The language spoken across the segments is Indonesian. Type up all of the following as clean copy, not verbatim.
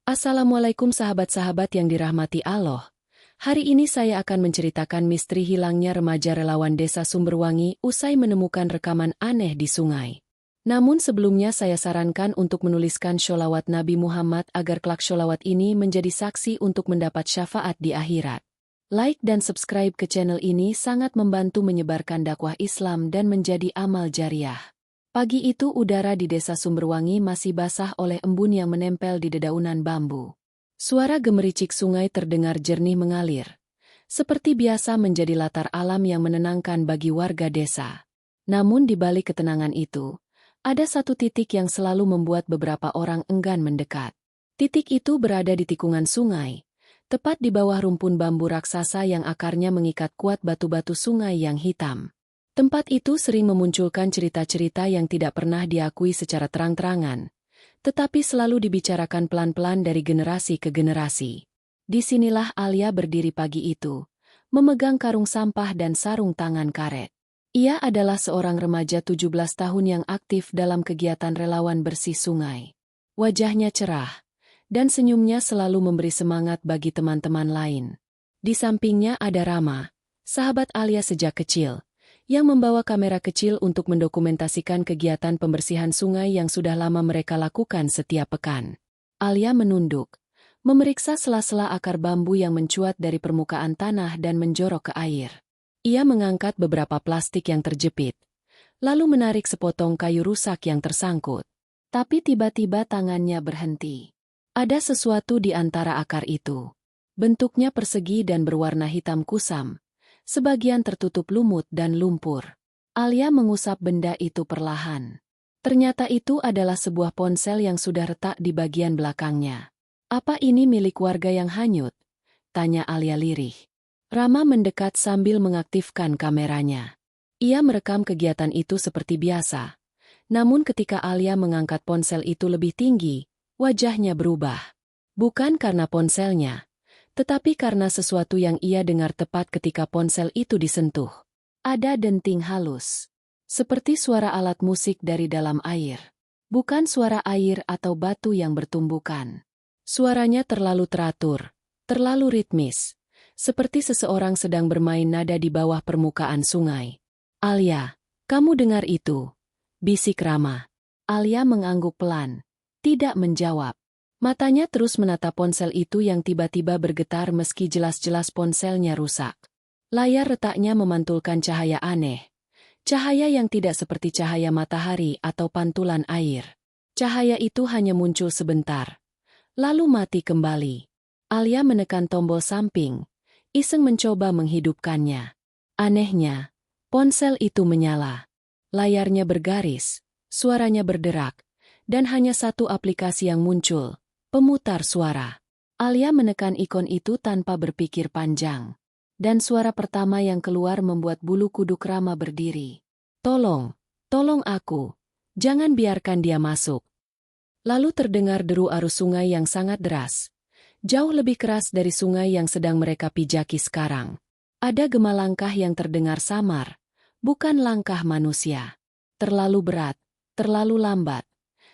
Assalamualaikum sahabat-sahabat yang dirahmati Allah. Hari ini saya akan menceritakan misteri hilangnya remaja relawan desa Sumberwangi usai menemukan rekaman aneh di sungai. Namun sebelumnya saya sarankan untuk menuliskan sholawat Nabi Muhammad agar kelak sholawat ini menjadi saksi untuk mendapat syafaat di akhirat. Like dan subscribe ke channel ini sangat membantu menyebarkan dakwah Islam dan menjadi amal jariah. Pagi itu udara di desa Sumberwangi masih basah oleh embun yang menempel di dedaunan bambu. Suara gemericik sungai terdengar jernih mengalir. Seperti biasa menjadi latar alam yang menenangkan bagi warga desa. Namun di balik ketenangan itu, ada satu titik yang selalu membuat beberapa orang enggan mendekat. Titik itu berada di tikungan sungai, tepat di bawah rumpun bambu raksasa yang akarnya mengikat kuat batu-batu sungai yang hitam. Tempat itu sering memunculkan cerita-cerita yang tidak pernah diakui secara terang-terangan, tetapi selalu dibicarakan pelan-pelan dari generasi ke generasi. Disinilah Alia berdiri pagi itu, memegang karung sampah dan sarung tangan karet. Ia adalah seorang remaja 17 tahun yang aktif dalam kegiatan relawan bersih sungai. Wajahnya cerah, dan senyumnya selalu memberi semangat bagi teman-teman lain. Di sampingnya ada Rama, sahabat Alia sejak kecil, yang membawa kamera kecil untuk mendokumentasikan kegiatan pembersihan sungai yang sudah lama mereka lakukan setiap pekan. Alia menunduk, memeriksa sela-sela akar bambu yang mencuat dari permukaan tanah dan menjorok ke air. Ia mengangkat beberapa plastik yang terjepit, lalu menarik sepotong kayu rusak yang tersangkut. Tapi tiba-tiba tangannya berhenti. Ada sesuatu di antara akar itu. Bentuknya persegi dan berwarna hitam kusam. Sebagian tertutup lumut dan lumpur. Alia mengusap benda itu perlahan. Ternyata itu adalah sebuah ponsel yang sudah retak di bagian belakangnya. "Apa ini milik warga yang hanyut?" tanya Alia lirih. Rama mendekat sambil mengaktifkan kameranya. Ia merekam kegiatan itu seperti biasa. Namun ketika Alia mengangkat ponsel itu lebih tinggi, wajahnya berubah. Bukan karena ponselnya, tetapi karena sesuatu yang ia dengar tepat ketika ponsel itu disentuh. Ada denting halus, seperti suara alat musik dari dalam air. Bukan suara air atau batu yang bertumbukan. Suaranya terlalu teratur, terlalu ritmis, seperti seseorang sedang bermain nada di bawah permukaan sungai. "Alia, kamu dengar itu?" bisik Rama. Alia mengangguk pelan, tidak menjawab. Matanya terus menatap ponsel itu yang tiba-tiba bergetar meski jelas-jelas ponselnya rusak. Layar retaknya memantulkan cahaya aneh. Cahaya yang tidak seperti cahaya matahari atau pantulan air. Cahaya itu hanya muncul sebentar, lalu mati kembali. Alia menekan tombol samping, iseng mencoba menghidupkannya. Anehnya, ponsel itu menyala. Layarnya bergaris, suaranya berderak, dan hanya satu aplikasi yang muncul. Pemutar suara. Alia menekan ikon itu tanpa berpikir panjang. Dan suara pertama yang keluar membuat bulu kuduk Rama berdiri. "Tolong, tolong aku. Jangan biarkan dia masuk." Lalu terdengar deru arus sungai yang sangat deras. Jauh lebih keras dari sungai yang sedang mereka pijaki sekarang. Ada gema langkah yang terdengar samar. Bukan langkah manusia. Terlalu berat, terlalu lambat.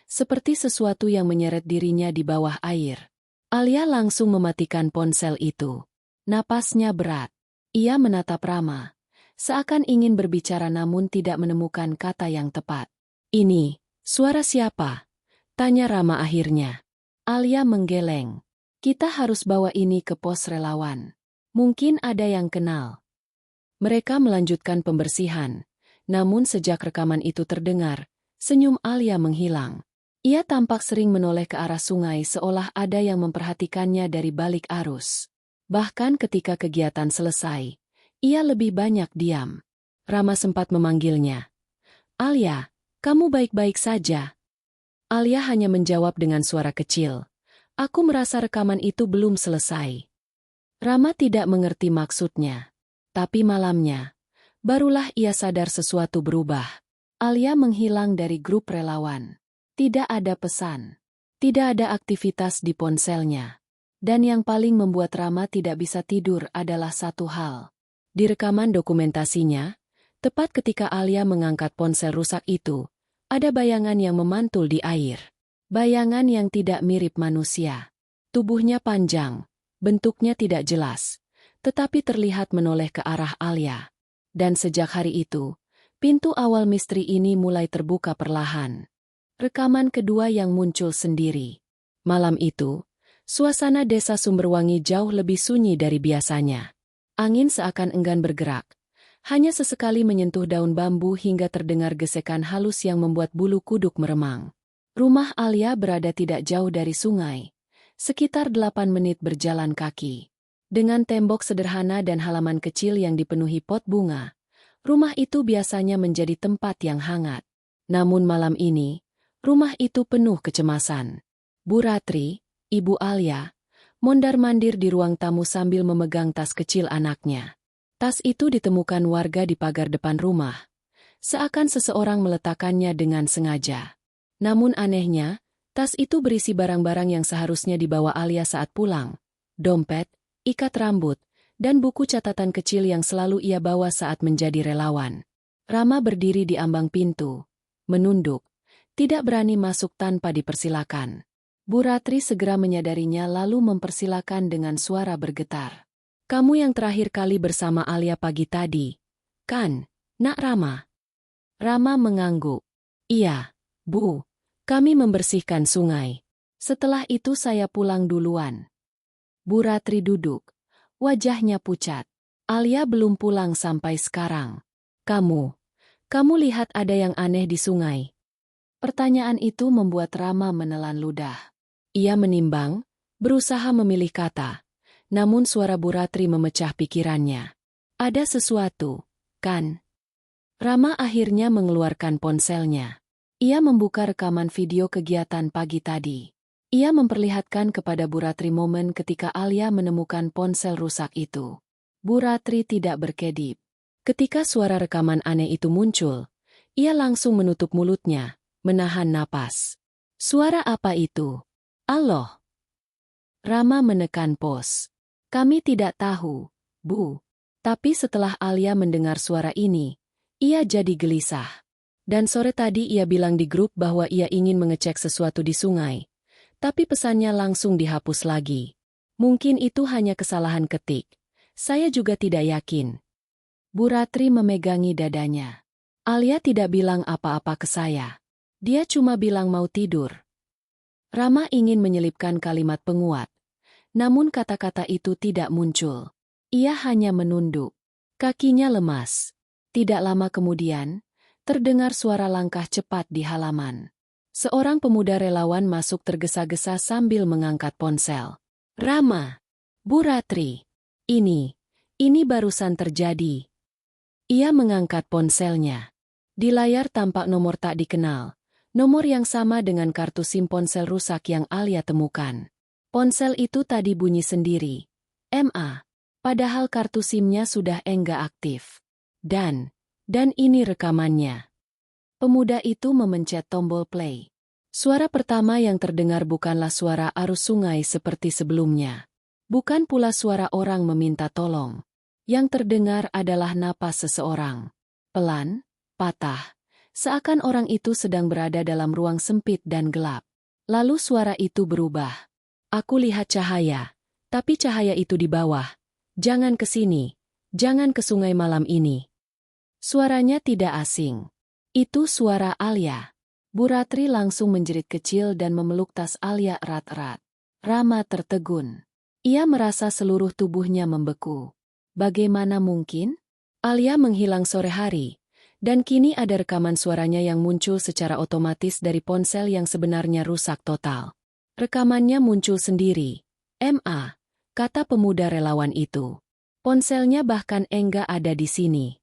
Seperti sesuatu yang menyeret dirinya di bawah air. Alia langsung mematikan ponsel itu. Napasnya berat. Ia menatap Rama, seakan ingin berbicara namun tidak menemukan kata yang tepat. "Ini, suara siapa?" tanya Rama akhirnya. Alia menggeleng. "Kita harus bawa ini ke pos relawan. Mungkin ada yang kenal." Mereka melanjutkan pembersihan. Namun sejak rekaman itu terdengar, senyum Alia menghilang. Ia tampak sering menoleh ke arah sungai seolah ada yang memperhatikannya dari balik arus. Bahkan ketika kegiatan selesai, ia lebih banyak diam. Rama sempat memanggilnya. "Alia, kamu baik-baik saja?" Alia hanya menjawab dengan suara kecil. "Aku merasa rekaman itu belum selesai." Rama tidak mengerti maksudnya. Tapi malamnya, barulah ia sadar sesuatu berubah. Alia menghilang dari grup relawan. Tidak ada pesan. Tidak ada aktivitas di ponselnya. Dan yang paling membuat Rama tidak bisa tidur adalah satu hal. Di rekaman dokumentasinya, tepat ketika Alia mengangkat ponsel rusak itu, ada bayangan yang memantul di air. Bayangan yang tidak mirip manusia. Tubuhnya panjang, bentuknya tidak jelas, tetapi terlihat menoleh ke arah Alia. Dan sejak hari itu, pintu awal misteri ini mulai terbuka perlahan. Rekaman kedua yang muncul sendiri. Malam itu, suasana desa Sumberwangi jauh lebih sunyi dari biasanya. Angin seakan enggan bergerak. Hanya sesekali menyentuh daun bambu hingga terdengar gesekan halus yang membuat bulu kuduk meremang. Rumah Alia berada tidak jauh dari sungai. Sekitar 8 menit berjalan kaki. Dengan tembok sederhana dan halaman kecil yang dipenuhi pot bunga, rumah itu biasanya menjadi tempat yang hangat. Namun malam ini, rumah itu penuh kecemasan. Bu Ratri, Ibu Alia, mondar-mandir di ruang tamu sambil memegang tas kecil anaknya. Tas itu ditemukan warga di pagar depan rumah. Seakan seseorang meletakkannya dengan sengaja. Namun anehnya, tas itu berisi barang-barang yang seharusnya dibawa Alia saat pulang. Dompet, ikat rambut, dan buku catatan kecil yang selalu ia bawa saat menjadi relawan. Rama berdiri di ambang pintu, menunduk, tidak berani masuk tanpa dipersilakan. Bu Ratri segera menyadarinya lalu mempersilakan dengan suara bergetar. "Kamu yang terakhir kali bersama Alia pagi tadi, kan, Nak Rama?" Rama mengangguk. "Iya, Bu. Kami membersihkan sungai. Setelah itu saya pulang duluan." Bu Ratri duduk. Wajahnya pucat. "Alia belum pulang sampai sekarang. Kamu lihat ada yang aneh di sungai?" Pertanyaan itu membuat Rama menelan ludah. Ia menimbang, berusaha memilih kata. Namun suara Bu Ratri memecah pikirannya. "Ada sesuatu, kan?" Rama akhirnya mengeluarkan ponselnya. Ia membuka rekaman video kegiatan pagi tadi. Ia memperlihatkan kepada Bu Ratri momen ketika Alia menemukan ponsel rusak itu. Bu Ratri tidak berkedip. Ketika suara rekaman aneh itu muncul, ia langsung menutup mulutnya, menahan napas. "Suara apa itu?" "Allah." Rama menekan pos. "Kami tidak tahu, Bu." Tapi setelah Alia mendengar suara ini, ia jadi gelisah. Dan sore tadi ia bilang di grup bahwa ia ingin mengecek sesuatu di sungai. Tapi pesannya langsung dihapus lagi. Mungkin itu hanya kesalahan ketik. Saya juga tidak yakin. Bu Ratri memegangi dadanya. "Alia tidak bilang apa-apa ke saya. Dia cuma bilang mau tidur." Rama ingin menyelipkan kalimat penguat. Namun kata-kata itu tidak muncul. Ia hanya menunduk. Kakinya lemas. Tidak lama kemudian, terdengar suara langkah cepat di halaman. Seorang pemuda relawan masuk tergesa-gesa sambil mengangkat ponsel. "Rama, Bu Ratri, ini barusan terjadi." Ia mengangkat ponselnya. Di layar tampak nomor tak dikenal, nomor yang sama dengan kartu SIM ponsel rusak yang Alia temukan. Ponsel itu tadi bunyi sendiri. MA. Padahal kartu SIM-nya sudah enggak aktif. Dan ini rekamannya. Pemuda itu memencet tombol play. Suara pertama yang terdengar bukanlah suara arus sungai seperti sebelumnya. Bukan pula suara orang meminta tolong. Yang terdengar adalah napas seseorang. Pelan, patah, seakan orang itu sedang berada dalam ruang sempit dan gelap. Lalu suara itu berubah. "Aku lihat cahaya, tapi cahaya itu di bawah. Jangan ke sini, jangan ke sungai malam ini." Suaranya tidak asing. Itu suara Alia. Bu Ratri langsung menjerit kecil dan memeluk tas Alia erat-erat. Rama tertegun. Ia merasa seluruh tubuhnya membeku. Bagaimana mungkin? Alia menghilang sore hari, dan kini ada rekaman suaranya yang muncul secara otomatis dari ponsel yang sebenarnya rusak total. Rekamannya muncul sendiri. MA, kata pemuda relawan itu. Ponselnya bahkan enggak ada di sini.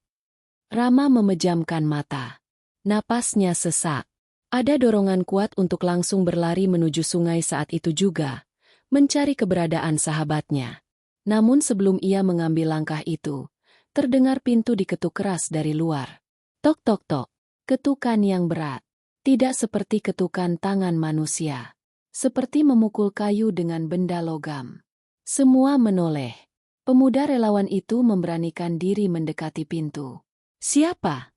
Rama memejamkan mata. Napasnya sesak. Ada dorongan kuat untuk langsung berlari menuju sungai saat itu juga, mencari keberadaan sahabatnya. Namun sebelum ia mengambil langkah itu, terdengar pintu diketuk keras dari luar. Tok tok tok. Ketukan yang berat. Tidak seperti ketukan tangan manusia. Seperti memukul kayu dengan benda logam. Semua menoleh. Pemuda relawan itu memberanikan diri mendekati pintu. "Siapa?"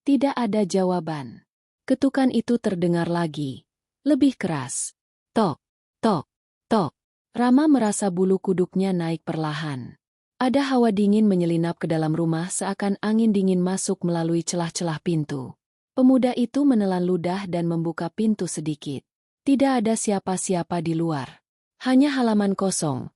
Tidak ada jawaban. Ketukan itu terdengar lagi. Lebih keras. Tok, tok, tok. Rama merasa bulu kuduknya naik perlahan. Ada hawa dingin menyelinap ke dalam rumah seakan angin dingin masuk melalui celah-celah pintu. Pemuda itu menelan ludah dan membuka pintu sedikit. Tidak ada siapa-siapa di luar. Hanya halaman kosong.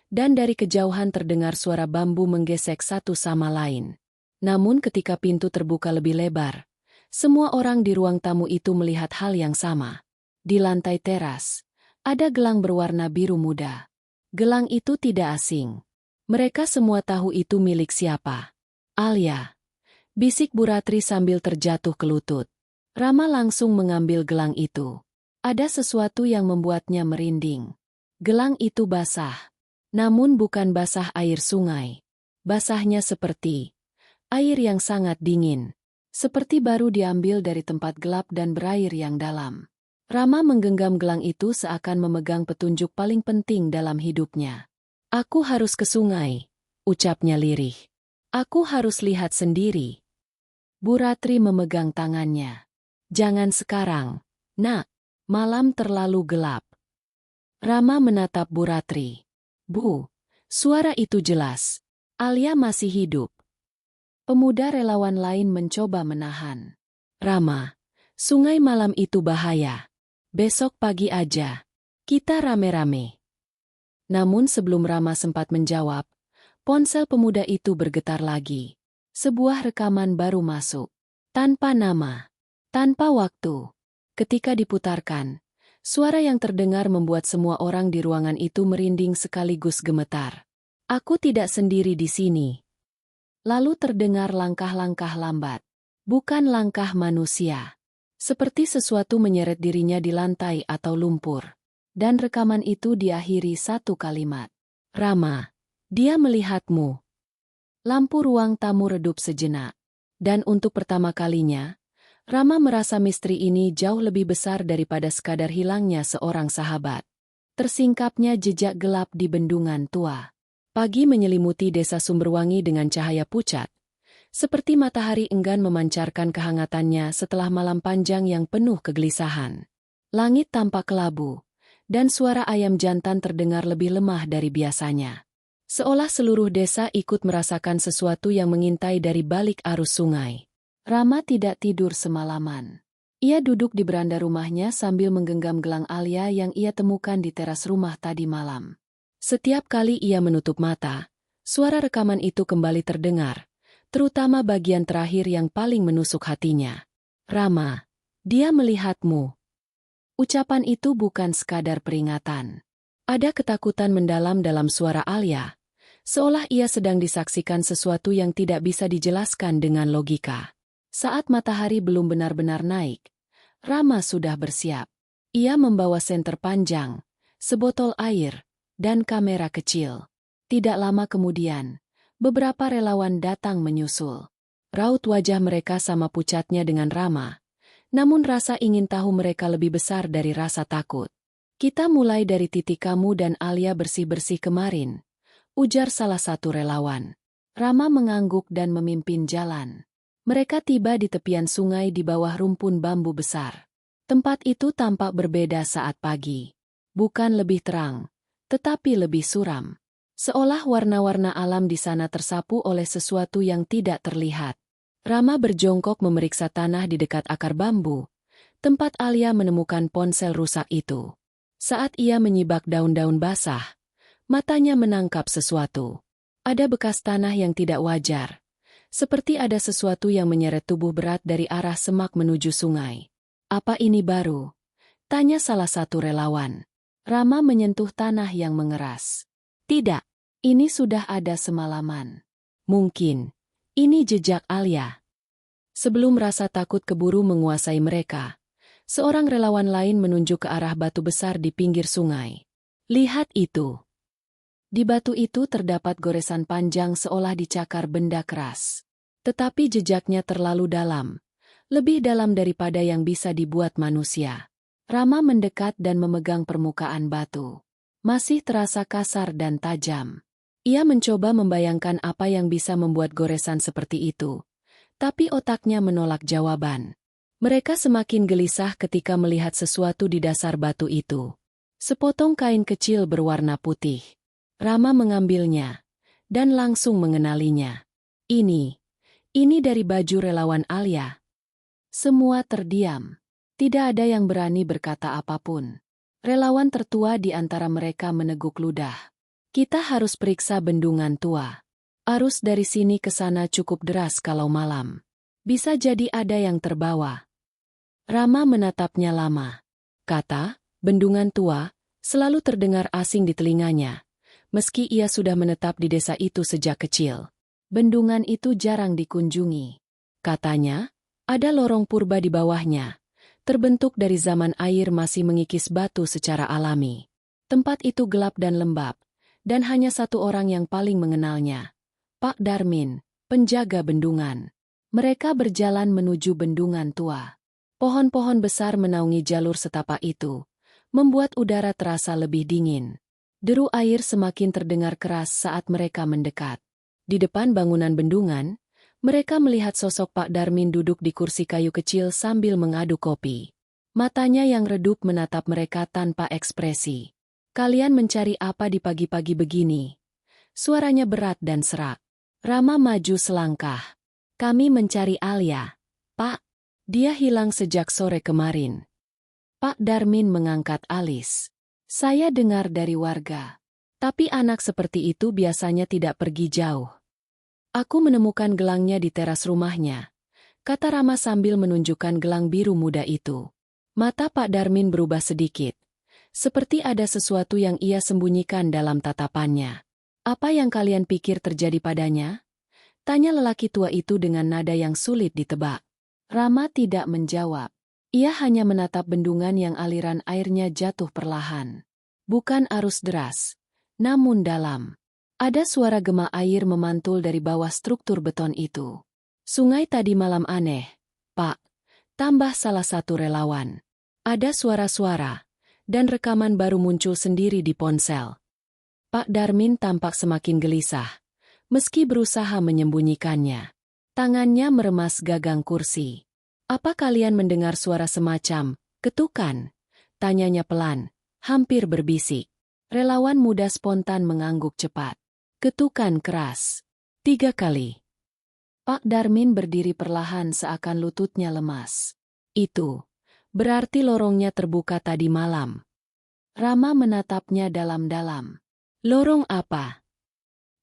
Dan dari kejauhan terdengar suara bambu menggesek satu sama lain. Namun ketika pintu terbuka lebih lebar, semua orang di ruang tamu itu melihat hal yang sama. Di lantai teras, ada gelang berwarna biru muda. Gelang itu tidak asing. Mereka semua tahu itu milik siapa. Alia. Bisik Bu Ratri sambil terjatuh ke lutut. Rama langsung mengambil gelang itu. Ada sesuatu yang membuatnya merinding. Gelang itu basah. Namun bukan basah air sungai. Basahnya seperti air yang sangat dingin. Seperti baru diambil dari tempat gelap dan berair yang dalam. Rama menggenggam gelang itu seakan memegang petunjuk paling penting dalam hidupnya. Aku harus ke sungai, ucapnya lirih. Aku harus lihat sendiri. Bu Ratri memegang tangannya. Jangan sekarang, nak. Malam terlalu gelap. Rama menatap Bu Ratri. Bu, suara itu jelas. Alia masih hidup. Pemuda relawan lain mencoba menahan. Rama, sungai malam itu bahaya. Besok pagi aja. Kita rame-rame. Namun sebelum Rama sempat menjawab, ponsel pemuda itu bergetar lagi. Sebuah rekaman baru masuk. Tanpa nama. Tanpa waktu. Ketika diputarkan, suara yang terdengar membuat semua orang di ruangan itu merinding sekaligus gemetar. Aku tidak sendiri di sini. Lalu terdengar langkah-langkah lambat. Bukan langkah manusia. Seperti sesuatu menyeret dirinya di lantai atau lumpur. Dan rekaman itu diakhiri satu kalimat. Rama, dia melihatmu. Lampu ruang tamu redup sejenak. Dan untuk pertama kalinya, Rama merasa misteri ini jauh lebih besar daripada sekadar hilangnya seorang sahabat. Tersingkapnya jejak gelap di bendungan tua. Pagi menyelimuti desa Sumberwangi dengan cahaya pucat. Seperti matahari enggan memancarkan kehangatannya setelah malam panjang yang penuh kegelisahan. Langit tampak kelabu, dan suara ayam jantan terdengar lebih lemah dari biasanya. Seolah seluruh desa ikut merasakan sesuatu yang mengintai dari balik arus sungai. Rama tidak tidur semalaman. Ia duduk di beranda rumahnya sambil menggenggam gelang Alia yang ia temukan di teras rumah tadi malam. Setiap kali ia menutup mata, suara rekaman itu kembali terdengar, terutama bagian terakhir yang paling menusuk hatinya. Rama, dia melihatmu. Ucapan itu bukan sekadar peringatan. Ada ketakutan mendalam dalam suara Alia, seolah ia sedang disaksikan sesuatu yang tidak bisa dijelaskan dengan logika. Saat matahari belum benar-benar naik, Rama sudah bersiap. Ia membawa senter panjang, sebotol air, dan kamera kecil. Tidak lama kemudian, beberapa relawan datang menyusul. Raut wajah mereka sama pucatnya dengan Rama, namun rasa ingin tahu mereka lebih besar dari rasa takut. Kita mulai dari titik kamu dan Alia bersih-bersih kemarin, ujar salah satu relawan. Rama mengangguk dan memimpin jalan. Mereka tiba di tepian sungai di bawah rumpun bambu besar. Tempat itu tampak berbeda saat pagi. Bukan lebih terang, tetapi lebih suram. Seolah warna-warna alam di sana tersapu oleh sesuatu yang tidak terlihat. Rama berjongkok memeriksa tanah di dekat akar bambu, tempat Alia menemukan ponsel rusak itu. Saat ia menyibak daun-daun basah, matanya menangkap sesuatu. Ada bekas tanah yang tidak wajar. Seperti ada sesuatu yang menyeret tubuh berat dari arah semak menuju sungai. Apa ini baru? Tanya salah satu relawan. Rama menyentuh tanah yang mengeras. Tidak, ini sudah ada semalaman. Mungkin, ini jejak Alia. Sebelum rasa takut keburu menguasai mereka, seorang relawan lain menunjuk ke arah batu besar di pinggir sungai. Lihat itu. Di batu itu terdapat goresan panjang seolah dicakar benda keras. Tetapi jejaknya terlalu dalam, lebih dalam daripada yang bisa dibuat manusia. Rama mendekat dan memegang permukaan batu. Masih terasa kasar dan tajam. Ia mencoba membayangkan apa yang bisa membuat goresan seperti itu. Tapi otaknya menolak jawaban. Mereka semakin gelisah ketika melihat sesuatu di dasar batu itu. Sepotong kain kecil berwarna putih. Rama mengambilnya dan langsung mengenalinya. Ini dari baju relawan Alia. Semua terdiam. Tidak ada yang berani berkata apapun. Relawan tertua di antara mereka meneguk ludah. Kita harus periksa bendungan tua. Arus dari sini ke sana cukup deras kalau malam. Bisa jadi ada yang terbawa. Rama menatapnya lama. Kata, bendungan tua, selalu terdengar asing di telinganya. Meski ia sudah menetap di desa itu sejak kecil. Bendungan itu jarang dikunjungi. Katanya, ada lorong purba di bawahnya. Terbentuk dari zaman air masih mengikis batu secara alami. Tempat itu gelap dan lembab. Dan hanya satu orang yang paling mengenalnya. Pak Darmin, penjaga bendungan. Mereka berjalan menuju bendungan tua. Pohon-pohon besar menaungi jalur setapak itu, membuat udara terasa lebih dingin. Deru air semakin terdengar keras saat mereka mendekat. Di depan bangunan bendungan, mereka melihat sosok Pak Darmin duduk di kursi kayu kecil sambil mengaduk kopi. Matanya yang redup menatap mereka tanpa ekspresi. Kalian mencari apa di pagi-pagi begini? Suaranya berat dan serak. Rama maju selangkah. Kami mencari Alia, Pak. Dia hilang sejak sore kemarin. Pak Darmin mengangkat alis. Saya dengar dari warga. Tapi anak seperti itu biasanya tidak pergi jauh. Aku menemukan gelangnya di teras rumahnya, kata Rama sambil menunjukkan gelang biru muda itu. Mata Pak Darmin berubah sedikit. Seperti ada sesuatu yang ia sembunyikan dalam tatapannya. Apa yang kalian pikir terjadi padanya? Tanya lelaki tua itu dengan nada yang sulit ditebak. Rama tidak menjawab. Ia hanya menatap bendungan yang aliran airnya jatuh perlahan. Bukan arus deras, namun dalam. Ada suara gema air memantul dari bawah struktur beton itu. Sungai tadi malam aneh, Pak. Tambah salah satu relawan. Ada suara-suara, dan rekaman baru muncul sendiri di ponsel. Pak Darmin tampak semakin gelisah. Meski berusaha menyembunyikannya, tangannya meremas gagang kursi. Apa kalian mendengar suara semacam ketukan? Tanyanya pelan, hampir berbisik. Relawan muda spontan mengangguk cepat. Ketukan keras. 3 kali. Pak Darmin berdiri perlahan seakan lututnya lemas. Itu berarti lorongnya terbuka tadi malam. Rama menatapnya dalam-dalam. Lorong apa?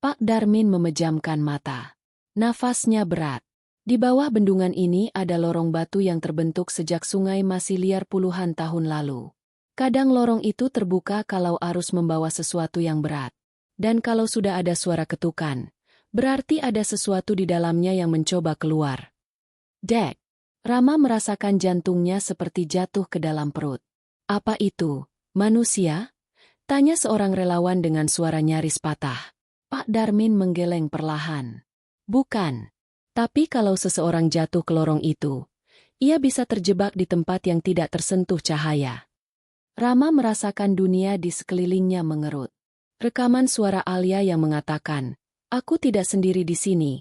Pak Darmin memejamkan mata. Nafasnya berat. Di bawah bendungan ini ada lorong batu yang terbentuk sejak sungai masih liar puluhan tahun lalu. Kadang lorong itu terbuka kalau arus membawa sesuatu yang berat. Dan kalau sudah ada suara ketukan, berarti ada sesuatu di dalamnya yang mencoba keluar. Dek. Rama merasakan jantungnya seperti jatuh ke dalam perut. Apa itu? Manusia? Tanya seorang relawan dengan suara nyaris patah. Pak Darmin menggeleng perlahan. Bukan. Tapi kalau seseorang jatuh ke lorong itu, ia bisa terjebak di tempat yang tidak tersentuh cahaya. Rama merasakan dunia di sekelilingnya mengerut. Rekaman suara Alia yang mengatakan, aku tidak sendiri di sini,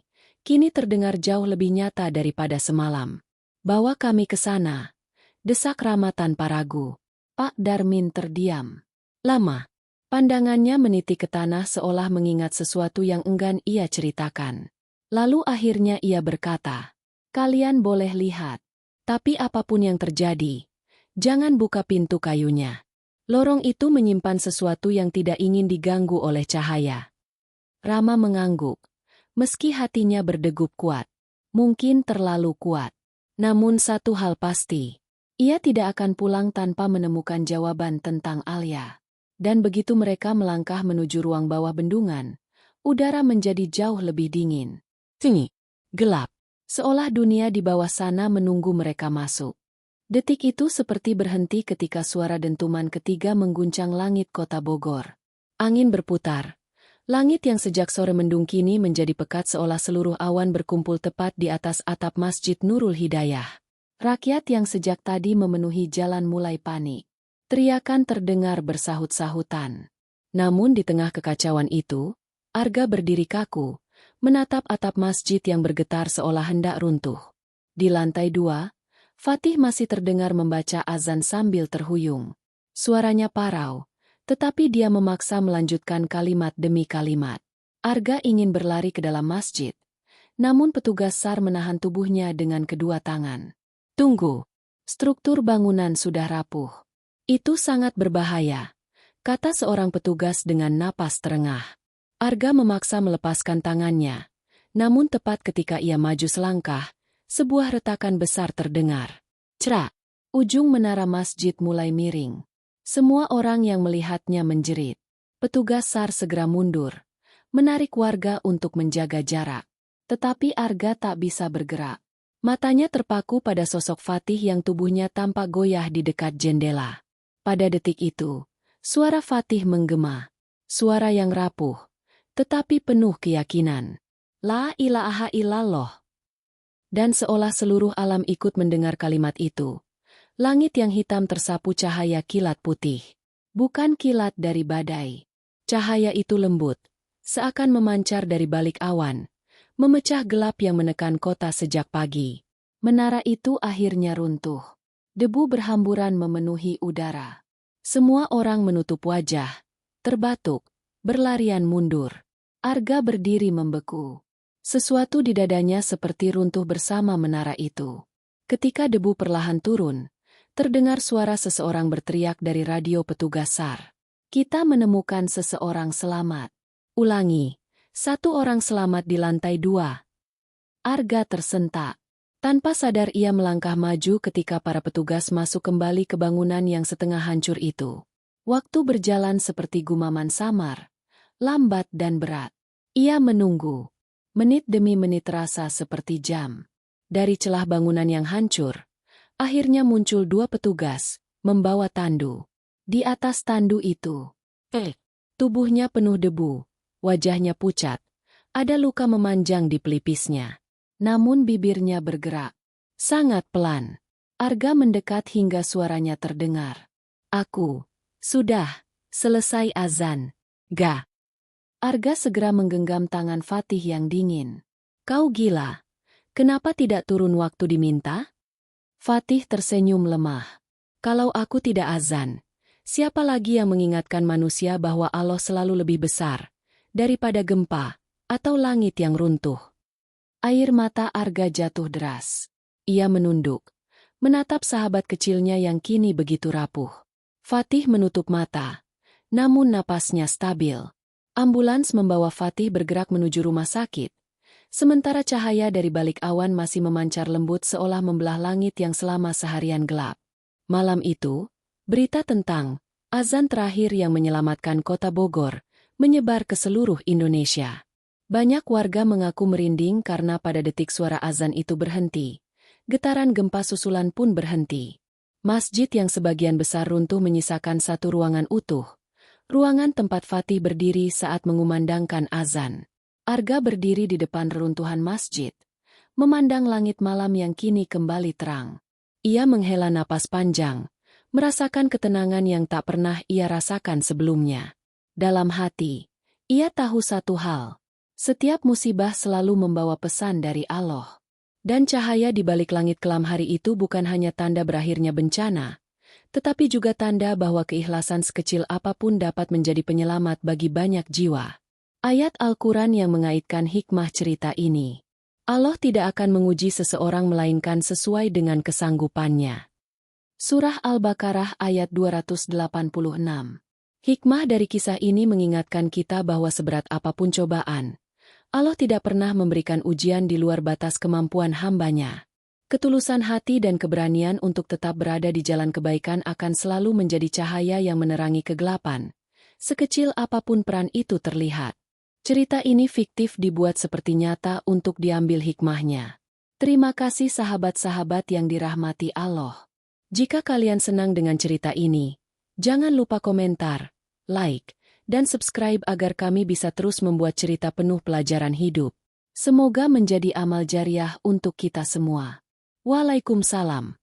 kini terdengar jauh lebih nyata daripada semalam. Bawa kami ke sana. Desak Rama tanpa ragu. Pak Darmin terdiam. Lama. Pandangannya meniti ke tanah seolah mengingat sesuatu yang enggan ia ceritakan. Lalu akhirnya ia berkata, kalian boleh lihat. Tapi apapun yang terjadi, jangan buka pintu kayunya. Lorong itu menyimpan sesuatu yang tidak ingin diganggu oleh cahaya. Rama mengangguk, meski hatinya berdegup kuat. Mungkin terlalu kuat. Namun satu hal pasti, ia tidak akan pulang tanpa menemukan jawaban tentang Alia. Dan begitu mereka melangkah menuju ruang bawah bendungan, udara menjadi jauh lebih dingin. Sunyi, gelap, seolah dunia di bawah sana menunggu mereka masuk. Detik itu seperti berhenti ketika suara dentuman ketiga mengguncang langit kota Bogor. Angin berputar. Langit yang sejak sore mendung kini menjadi pekat seolah seluruh awan berkumpul tepat di atas atap Masjid Nurul Hidayah. Rakyat yang sejak tadi memenuhi jalan mulai panik. Teriakan terdengar bersahut-sahutan. Namun di tengah kekacauan itu, Arga berdiri kaku, menatap atap masjid yang bergetar seolah hendak runtuh. Di lantai 2, Fatih masih terdengar membaca azan sambil terhuyung. Suaranya parau, tetapi dia memaksa melanjutkan kalimat demi kalimat. Arga ingin berlari ke dalam masjid, namun petugas SAR menahan tubuhnya dengan kedua tangan. Tunggu, struktur bangunan sudah rapuh. Itu sangat berbahaya, kata seorang petugas dengan napas terengah. Arga memaksa melepaskan tangannya, namun tepat ketika ia maju selangkah, sebuah retakan besar terdengar. Cerak, ujung menara masjid mulai miring. Semua orang yang melihatnya menjerit. Petugas SAR segera mundur, menarik warga untuk menjaga jarak. Tetapi Arga tak bisa bergerak. Matanya terpaku pada sosok Fatih yang tubuhnya tampak goyah di dekat jendela. Pada detik itu, suara Fatih menggema. Suara yang rapuh, tetapi penuh keyakinan. La ilaha illallah. Dan seolah seluruh alam ikut mendengar kalimat itu. Langit yang hitam tersapu cahaya kilat putih. Bukan kilat dari badai. Cahaya itu lembut, seakan memancar dari balik awan, memecah gelap yang menekan kota sejak pagi. Menara itu akhirnya runtuh. Debu berhamburan memenuhi udara. Semua orang menutup wajah, terbatuk, berlarian mundur. Arga berdiri membeku. Sesuatu di dadanya seperti runtuh bersama menara itu. Ketika debu perlahan turun, terdengar suara seseorang berteriak dari radio petugas SAR. Kita menemukan seseorang selamat. Ulangi, satu orang selamat di lantai 2. Arga tersentak. Tanpa sadar ia melangkah maju ketika para petugas masuk kembali ke bangunan yang setengah hancur itu. Waktu berjalan seperti gumaman samar, lambat dan berat. Ia menunggu. Menit demi menit terasa seperti jam. Dari celah bangunan yang hancur, akhirnya muncul 2 petugas, membawa tandu. Di atas tandu itu, tubuhnya penuh debu, wajahnya pucat, ada luka memanjang di pelipisnya. Namun bibirnya bergerak. Sangat pelan. Arga mendekat hingga suaranya terdengar. Aku. Sudah. Selesai azan. Ga. Arga segera menggenggam tangan Fatih yang dingin. Kau gila. Kenapa tidak turun waktu diminta? Fatih tersenyum lemah. Kalau aku tidak azan, siapa lagi yang mengingatkan manusia bahwa Allah selalu lebih besar daripada gempa atau langit yang runtuh? Air mata Arga jatuh deras. Ia menunduk, menatap sahabat kecilnya yang kini begitu rapuh. Fatih menutup mata, namun napasnya stabil. Ambulans membawa Fatih bergerak menuju rumah sakit, sementara cahaya dari balik awan masih memancar lembut seolah membelah langit yang selama seharian gelap. Malam itu, berita tentang azan terakhir yang menyelamatkan kota Bogor menyebar ke seluruh Indonesia. Banyak warga mengaku merinding karena pada detik suara azan itu berhenti. Getaran gempa susulan pun berhenti. Masjid yang sebagian besar runtuh menyisakan satu ruangan utuh. Ruangan tempat Fatih berdiri saat mengumandangkan azan. Arga berdiri di depan reruntuhan masjid, memandang langit malam yang kini kembali terang. Ia menghela napas panjang, merasakan ketenangan yang tak pernah ia rasakan sebelumnya. Dalam hati, ia tahu satu hal. Setiap musibah selalu membawa pesan dari Allah. Dan cahaya di balik langit kelam hari itu bukan hanya tanda berakhirnya bencana, tetapi juga tanda bahwa keikhlasan sekecil apapun dapat menjadi penyelamat bagi banyak jiwa. Ayat Al-Quran yang mengaitkan hikmah cerita ini. Allah tidak akan menguji seseorang melainkan sesuai dengan kesanggupannya. Surah Al-Baqarah ayat 286. Hikmah dari kisah ini mengingatkan kita bahwa seberat apapun cobaan, Allah tidak pernah memberikan ujian di luar batas kemampuan hamba-Nya. Ketulusan hati dan keberanian untuk tetap berada di jalan kebaikan akan selalu menjadi cahaya yang menerangi kegelapan. Sekecil apapun peran itu terlihat. Cerita ini fiktif dibuat seperti nyata untuk diambil hikmahnya. Terima kasih sahabat-sahabat yang dirahmati Allah. Jika kalian senang dengan cerita ini, jangan lupa komentar, like, dan subscribe agar kami bisa terus membuat cerita penuh pelajaran hidup. Semoga menjadi amal jariah untuk kita semua. Waalaikumsalam.